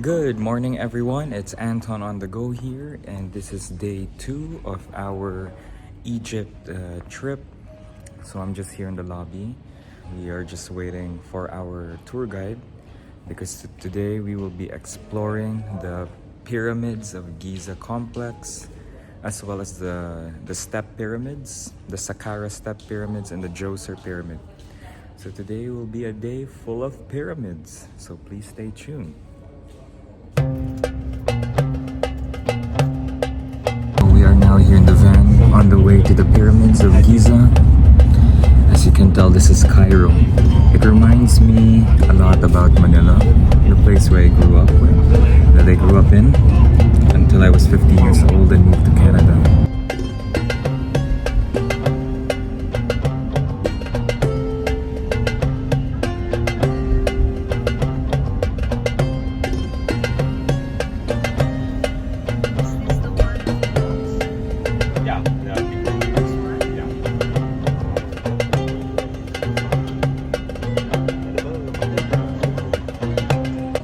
Good morning, everyone. It's Anton on the go here, and this is day 2 of our Egypt trip. So I'm just here in the lobby. We are just waiting for our tour guide because today we will be exploring the Pyramids of Giza complex, as well as the step pyramids, the Saqqara step pyramids, and the Djoser pyramid. So today will be a day full of pyramids. So please stay tuned. We are now here in the van on the way to the Pyramids of Giza. As you can tell, this is Cairo. It reminds me a lot about Manila, the place where I grew up in, until I was 15 years old and moved to Canada.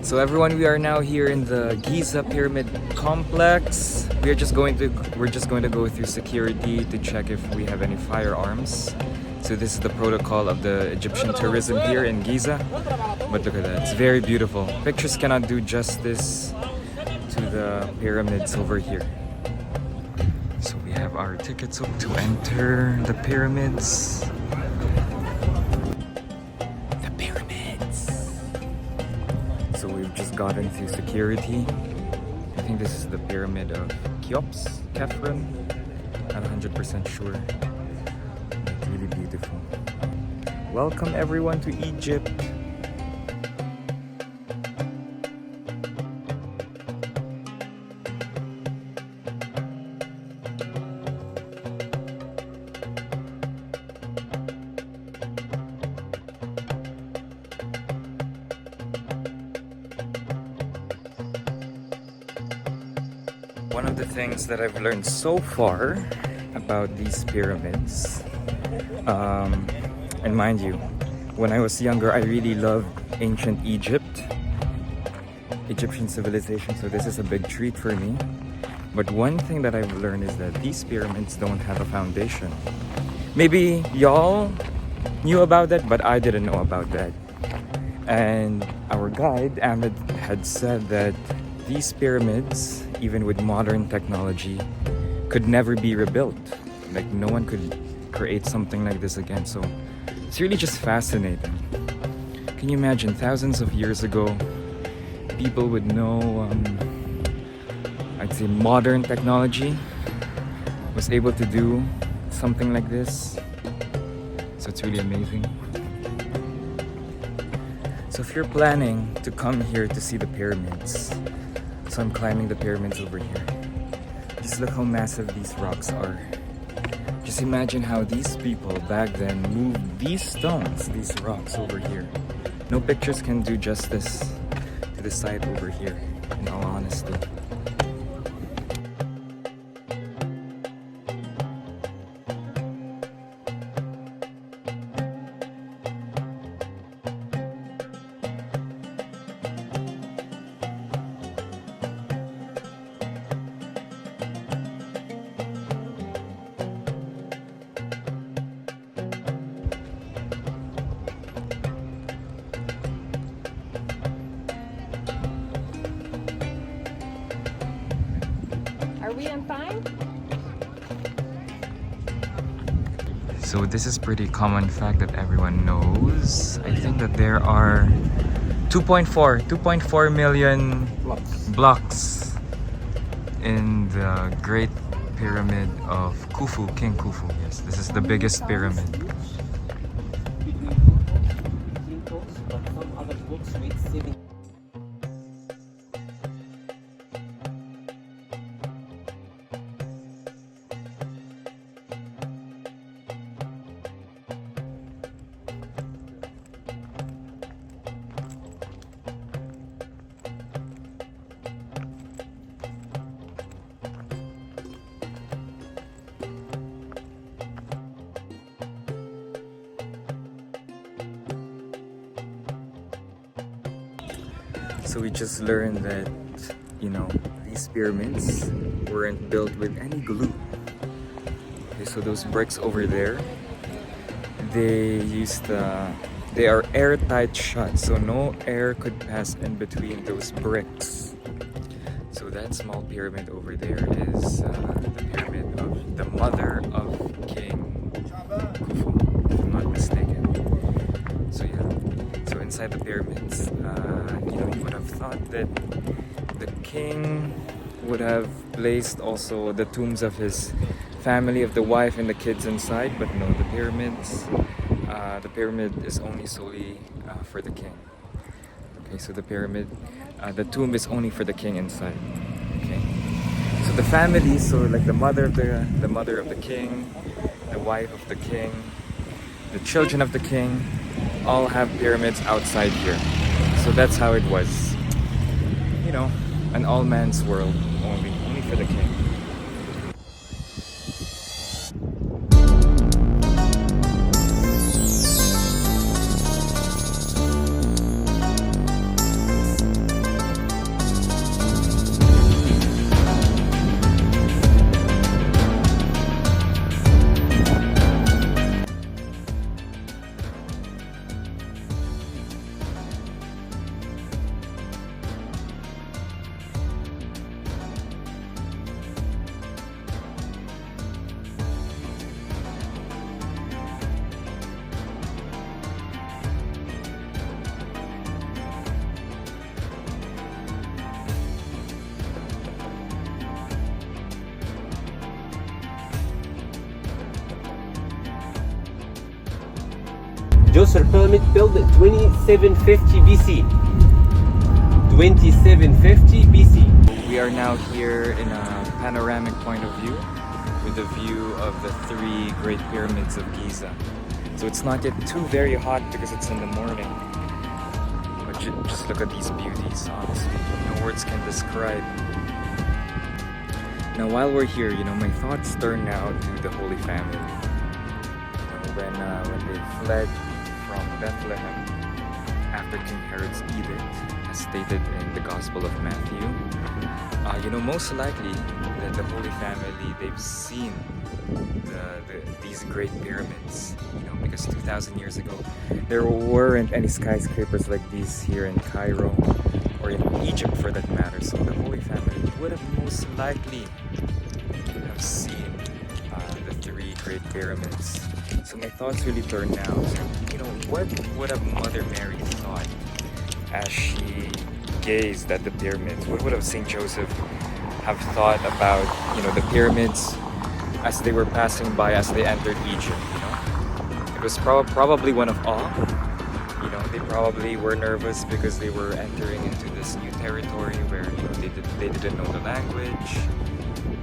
So everyone, we are now here in the Giza Pyramid complex. We're just going to go through security to check if we have any firearms. So this is the protocol of the Egyptian tourism here in Giza. But look at that, it's very beautiful. Pictures cannot do justice to the pyramids over here. So we have our tickets to enter the pyramids. So we've just gotten through security. I think this is the pyramid of Cheops, Khafre. Not 100% sure. It's really beautiful. Welcome everyone to Egypt. One of the things that I've learned so far about these pyramids, and mind you, when I was younger, I really loved ancient Egyptian civilization, so this is a big treat for me. But one thing that I've learned is that these pyramids don't have a foundation. Maybe y'all knew about that, but I didn't know about that. And our guide, Ahmed, had said that these pyramids, even with modern technology, could never be rebuilt. Like, no one could create something like this again. So it's really just fascinating. Can you imagine thousands of years ago, people with no, I'd say modern technology was able to do something like this. So it's really amazing. So if you're planning to come here to see the pyramids, so I'm climbing the pyramids over here. Just look how massive these rocks are. Just imagine how these people back then moved these stones, these rocks over here. No pictures can do justice to the site over here, in all honesty. Are we on time? So this is pretty common fact that everyone knows. I think that there are 2.4 million blocks in the Great Pyramid of Khufu, King Khufu. Yes, this is the biggest pyramid. So we just learned that, these pyramids weren't built with any glue. Okay, so those bricks over there, they are airtight shut, so no air could pass in between those bricks. So that small pyramid over there is the pyramid of the mother of King Khufu, if I'm not mistaken. So yeah, so inside the pyramids, you would have thought that the king would have placed also the tombs of his family, of the wife and the kids inside, but no, the pyramid is only solely for the king. Okay, so the tomb is only for the king inside. Okay, so the family, so like the mother of the king, the wife of the king, the children of the king, all have pyramids outside here. So that's how it was. An all man's world, only for the king. Djoser pyramid built in 2750 BC. 2750 BC. We are now here in a panoramic point of view with a view of the 3 Great Pyramids of Giza. So it's not yet too very hot because it's in the morning. But just look at these beauties, honestly. No words can describe. Now while we're here, my thoughts turn now to the Holy Family. When they fled from Bethlehem after King Herod's edict, as stated in the Gospel of Matthew, most likely that the Holy Family, they've seen these great pyramids, because 2,000 years ago there weren't any skyscrapers like these here in Cairo or in Egypt for that matter. So the Holy Family would have most likely have seen the 3 Great Pyramids. So my thoughts really turn now to, what would have Mother Mary thought as she gazed at the pyramids? What would have Saint Joseph have thought about, the pyramids as they were passing by, as they entered Egypt? It was probably one of awe. They probably were nervous because they were entering into this new territory where, they didn't know the language.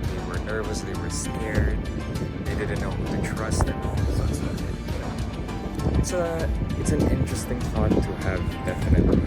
They were nervous, they were scared, they didn't know who to trust and all. So it's an interesting thought to have, definitely.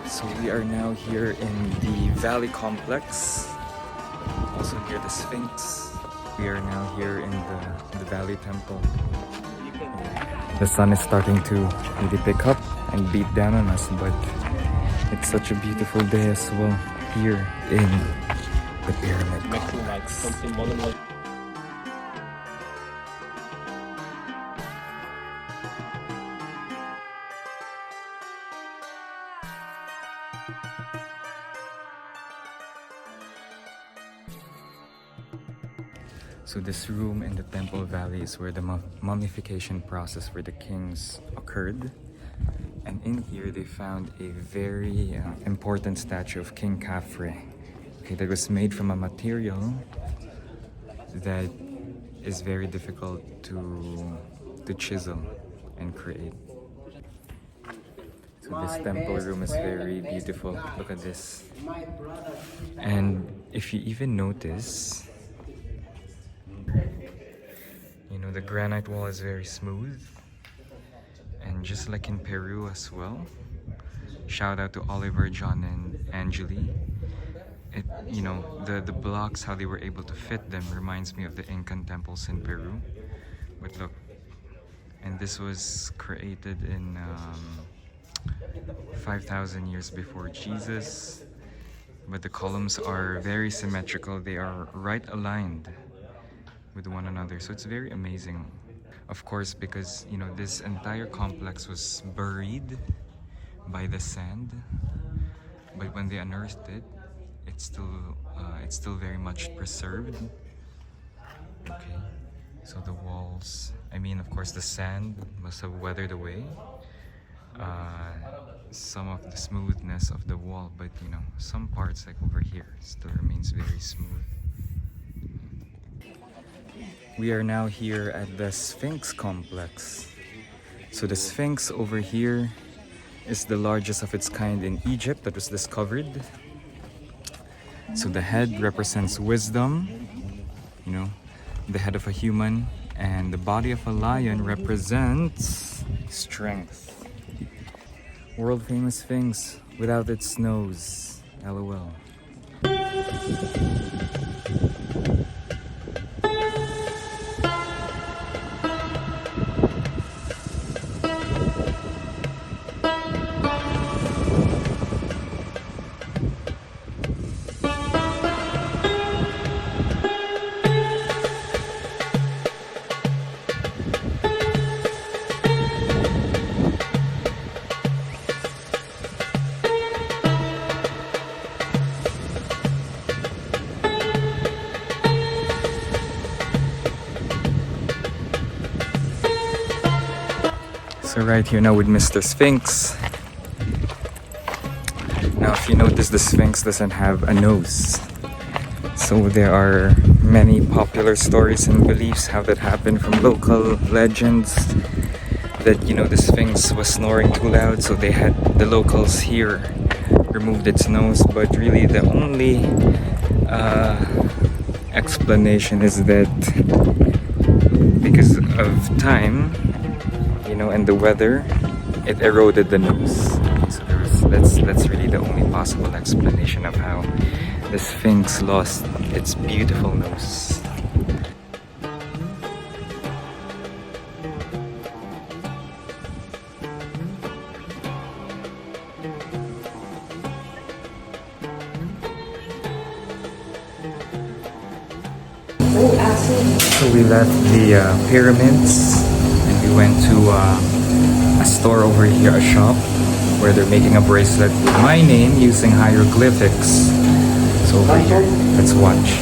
So we are now here in the Valley Complex, also near the Sphinx. We are now here in the Valley Temple. The sun is starting to really pick up and beat down on us, but it's such a beautiful day as well here in the Pyramid Complex. So this room in the Temple Valley is where the mummification process for the kings occurred. And in here they found a very important statue of King Khafre. Okay, that was made from a material that is very difficult to chisel and create. So this temple room is very beautiful. Look at this. And if you even notice, you know, the granite wall is very smooth. And just like in Peru as well, shout out to Oliver, John, and Angeli. It, you know, the blocks, how they were able to fit them reminds me of the Incan temples in Peru. But look, and this was created in 5,000 years before Jesus. But the columns are very symmetrical. They are right aligned with one another. So it's very amazing. Of course, because, you know, this entire complex was buried by the sand. But when they unearthed it, it's still very much preserved. Okay, so the walls, I mean, of course the sand must have weathered away some of the smoothness of the wall, but you know, some parts like over here still remains very smooth. We are now here at the Sphinx complex. So the Sphinx over here is the largest of its kind in Egypt that was discovered. So the head represents wisdom, you know, the head of a human, and the body of a lion represents strength. World famous Sphinx without its nose. LOL. So right here now with Mr. Sphinx. Now if you notice, the Sphinx doesn't have a nose. So there are many popular stories and beliefs how that happened, from local legends that, you know, the Sphinx was snoring too loud, so they had the locals here removed its nose. But really the only explanation is that because of time, you know, and the weather, it eroded the nose. So that's really the only possible explanation of how the Sphinx lost its beautiful nose. So we left the pyramids and we went to a store over here, a shop, where they're making a bracelet with my name using hieroglyphics. So over here, let's watch.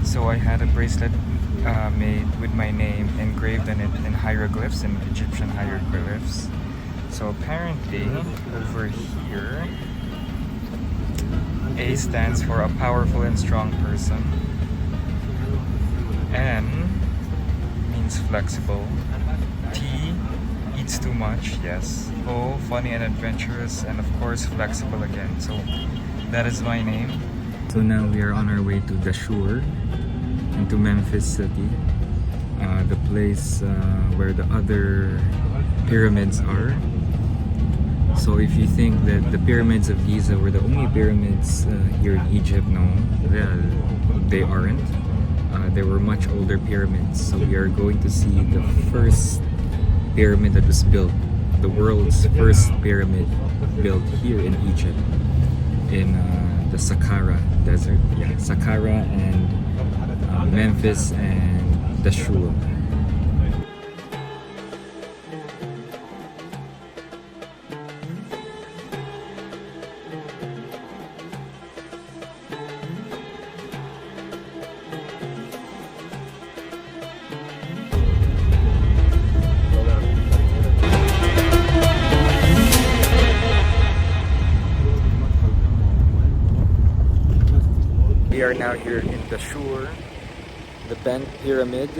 So I had a bracelet made with my name engraved on it in hieroglyphs, in Egyptian hieroglyphs. So apparently over here, A stands for a powerful and strong person. M means flexible. T, eats too much, yes. O, funny and adventurous, and of course flexible again. So that is my name. So now we are on our way to Dashur, into Memphis City, the place where the other pyramids are. So if you think that the pyramids of Giza were the only pyramids here in Egypt, no, they aren't. There were much older pyramids. So we are going to see the first pyramid that was built, the world's first pyramid built here in Egypt, in the Saqqara desert. Yeah, Saqqara and Memphis and Dashur. We are now here in Dashur, the Bent Pyramid.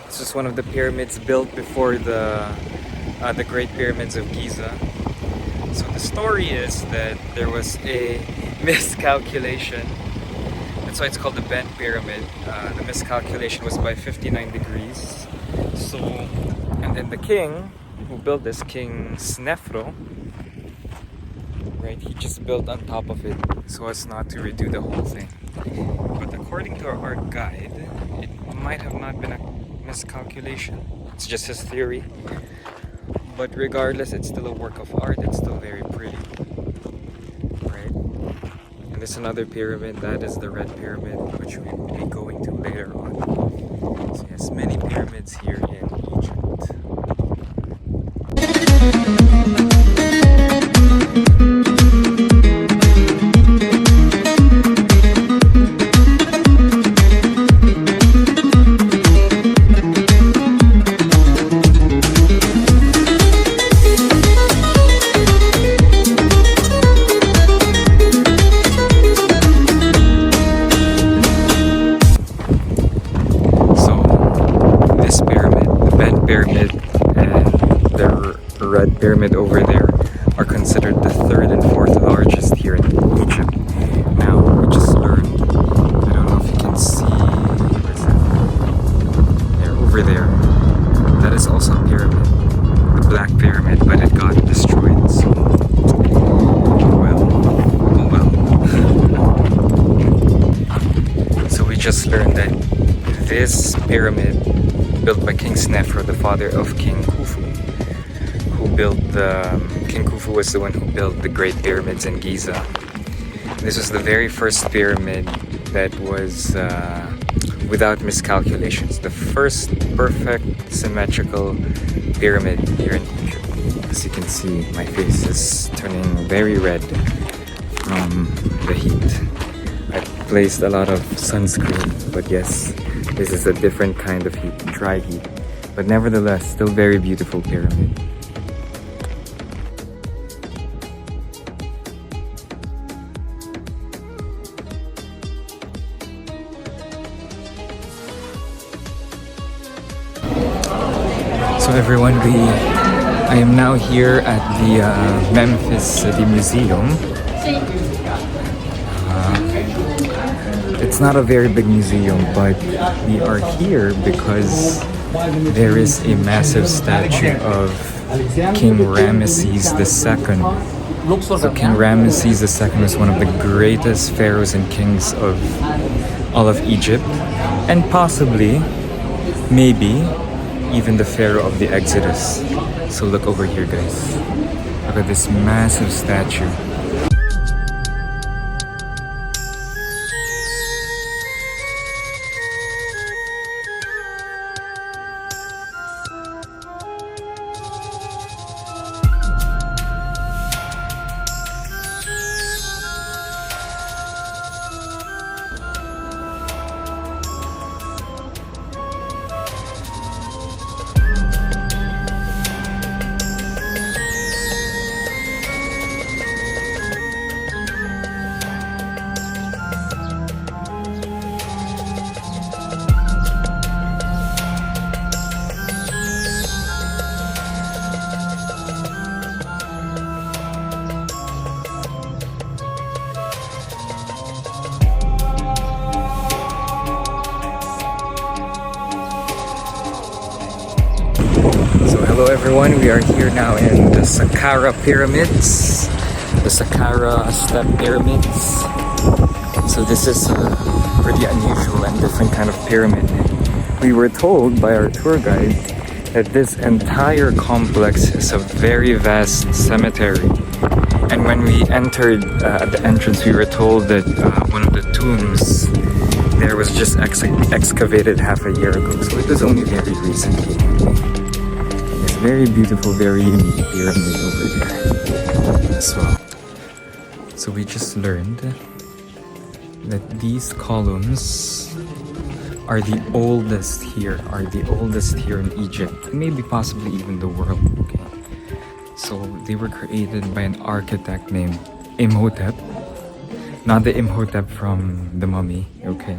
This is one of the pyramids built before the Great Pyramids of Giza. So the story is that there was a miscalculation. That's why it's called the Bent Pyramid. The miscalculation was by 59 degrees. So, and then the king who built this, King Snefru, right, he just built on top of it so as not to redo the whole thing. But according to our guide, it might have not been a miscalculation. It's just his theory. But regardless, it's still a work of art. It's still very pretty, right? And there's another pyramid. That is the Red Pyramid, which we will be going to later on. So yes, many pyramids here in Egypt. Pyramid and the Red Pyramid over there are considered the third and fourth largest here in Egypt. Now, we just learned, I don't know if you can see, where's that? There, over there. That is also a pyramid, the Black Pyramid, but it got destroyed, so, well. So we just learned that this pyramid built by King Snefru, the father of King Khufu, who built King Khufu was the one who built the Great Pyramids in Giza. This was the very first pyramid that was without miscalculations. The first perfect symmetrical pyramid here in Egypt. As you can see, my face is turning very red from the heat. I placed a lot of sunscreen, but yes, this is a different kind of heat, dry heat, but nevertheless, still very beautiful pyramid. So everyone, I am now here at the Memphis City Museum. It's not a very big museum, but we are here because there is a massive statue of King Ramesses II. So King Ramesses II was one of the greatest pharaohs and kings of all of Egypt, and possibly, maybe, even the pharaoh of the Exodus. So look over here, guys. Look at this massive statue. everyone, we are here now in the Saqqara Pyramids, the Saqqara Step Pyramids. So this is a pretty unusual and different kind of pyramid. We were told by our tour guide that this entire complex is a very vast cemetery. And when we entered at the entrance, we were told that one of the tombs there was just excavated half a year ago. So it was only very recently. It's very beautiful, very unique pyramid over there as well. So we just learned that these columns are the oldest here in Egypt, maybe possibly even the world. Okay, so they were created by an architect named Imhotep, not the Imhotep from The Mummy, okay,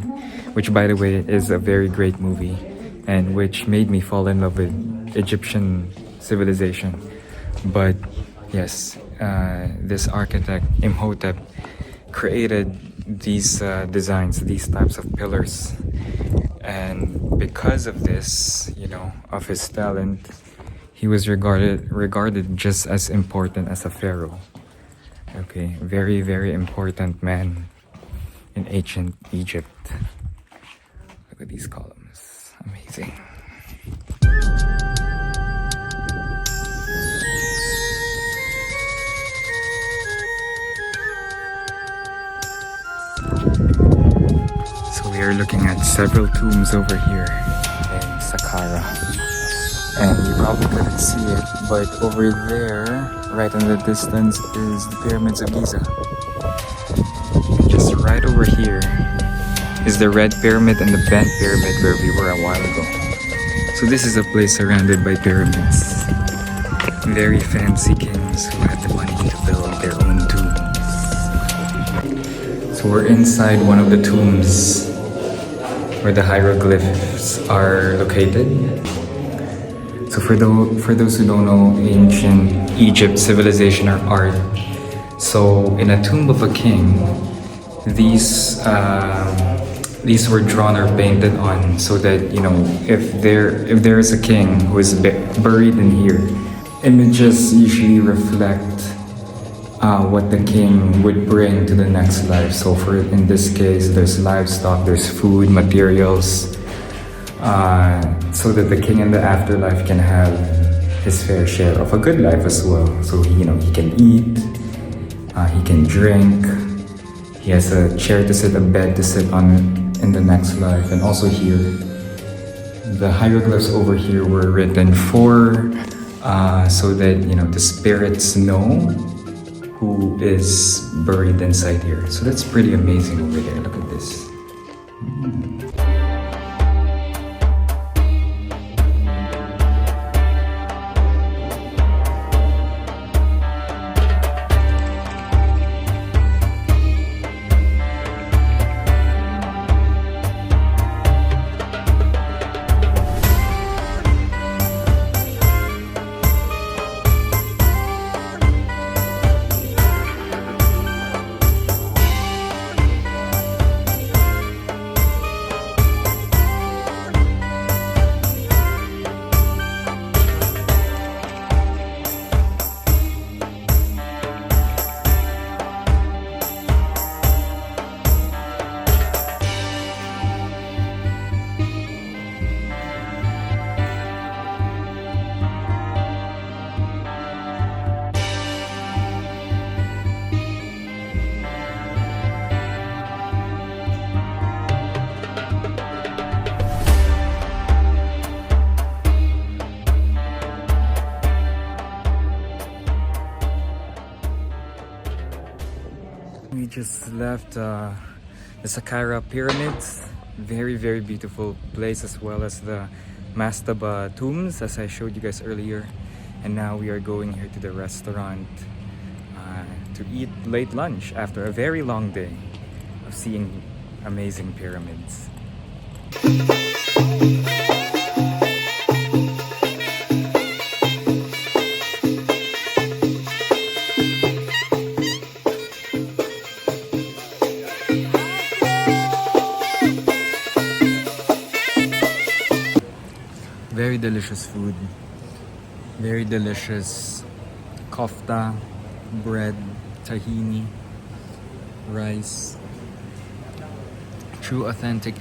which by the way is a very great movie and which made me fall in love with Egyptian civilization. But yes, this architect Imhotep created these designs, these types of pillars, and because of this, you know, of his talent, he was regarded just as important as a pharaoh. Okay, very, very important man in ancient Egypt. Look at these columns, amazing. So we are looking at several tombs over here in Saqqara. And you probably couldn't see it, but over there, right in the distance, is the Pyramids of Giza. Just right over here is the Red Pyramid and the Bent Pyramid where we were a while ago. So this is a place surrounded by pyramids. Very fancy kings who had the money to build their own tombs. So we're inside one of the tombs where the hieroglyphs are located. So for those who don't know ancient Egypt civilization or art, so in a tomb of a king, these were drawn or painted on so that, you know, if there is a king who is buried in here, images usually reflect what the king would bring to the next life. So in this case, there's livestock, there's food, materials, so that the king in the afterlife can have his fair share of a good life as well. So he can eat, he can drink, he has a chair to sit, a bed to sit on in the next life. And also here, the hieroglyphs over here were written so that, you know, the spirits know who is buried inside here. So that's pretty amazing over there. Look at this. We just left the Saqqara Pyramids. Very, very beautiful place, as well as the Mastaba tombs, as I showed you guys earlier. And now we are going here to the restaurant to eat late lunch after a very long day of seeing amazing pyramids. Very delicious food. Very delicious kofta, bread, tahini, rice. True authentic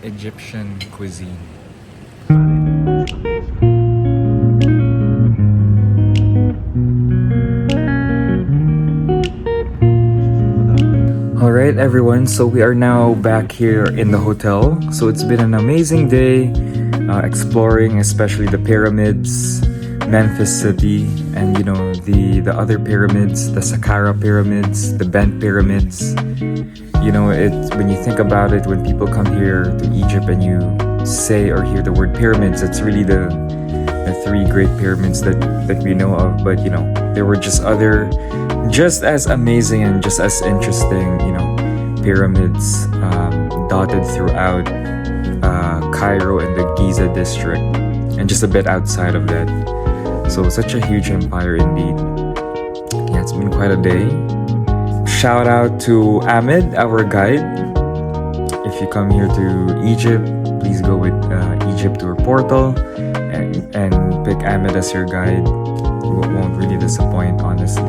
Egyptian cuisine. Alright everyone, so we are now back here in the hotel. So it's been an amazing day exploring especially the pyramids, Memphis City, and you know the other pyramids, the Saqqara pyramids, the Bent pyramids. You know, it when you think about it, when people come here to Egypt and you say or hear the word pyramids, it's really the three great pyramids that we know of. But you know, there were just other, just as amazing and just as interesting, you know, pyramids dotted throughout Cairo and the Giza district, and just a bit outside of that. So such a huge empire indeed. Yeah, it's been quite a day. Shout out to Ahmed, our guide. If you come here to Egypt, please go with Egypt Tour Portal and pick Ahmed as your guide. You won't really disappoint, honestly.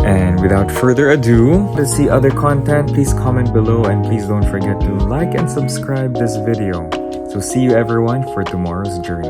And without further ado, let's see other content. Please comment below and please don't forget to like and subscribe this video. So see you everyone for tomorrow's journey.